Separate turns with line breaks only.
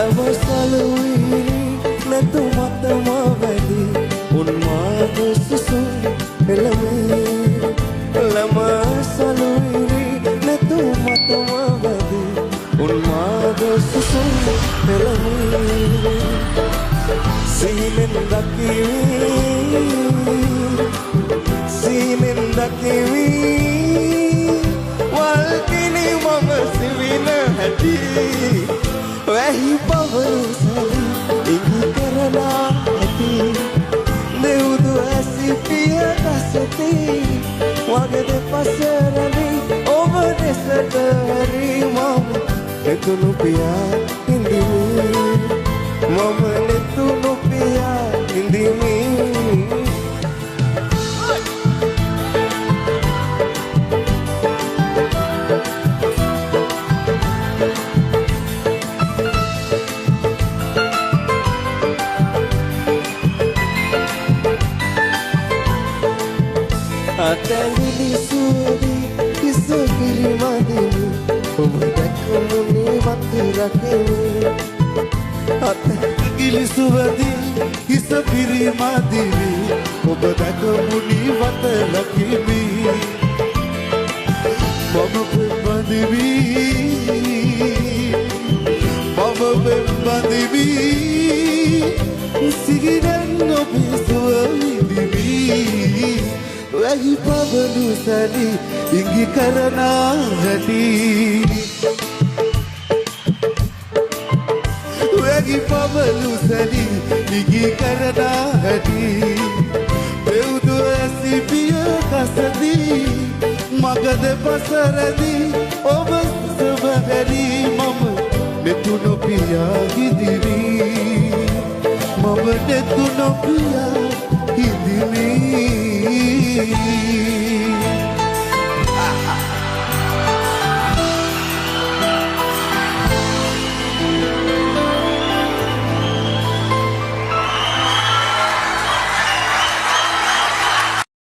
සලුවිලි නැතු මතම වැඩි උන්මාද සුසුම් එළමේ ළමා සලුවිලි නැතු මතම වැඩි උන්මාද සුසුම් එළමේ සීනෙන් දකිවි වල්කිනි මම සිවින හැටි වැහි පවරුසලි ඉඟි කරලා ඇති දෙවුදු ඇසි පිය කසති වගේ දෙපසරලි ඔබ දෙසට හැරි මම එතුණු පියා ඉඳිමි මම නෙතුණු පියා ඉඳිමි අතැඟිලි සුවදි කිස පිරිමදිනි ඔබ දැක්මුණි වතුරකෙමි අතැඟිලි සුවදි කිස පිරිමදිනි ඔබ දැක්මුණි වතුරකෙමි මම පෙම්බදිවි සිහිනෙන් ඔබේ සුව විඳිමි වැහි පවලු සැලි ඉඟි කරනා හැටි වැහි පවලු සැලි ඉඟි කරනා හැටි දෙව්දු ඇසි පිය කසති මගද පසරදි ඔබ සබහැරි මම නෙතුණු පියා හිදිවි මම නෙතුණු පියා හිදිවි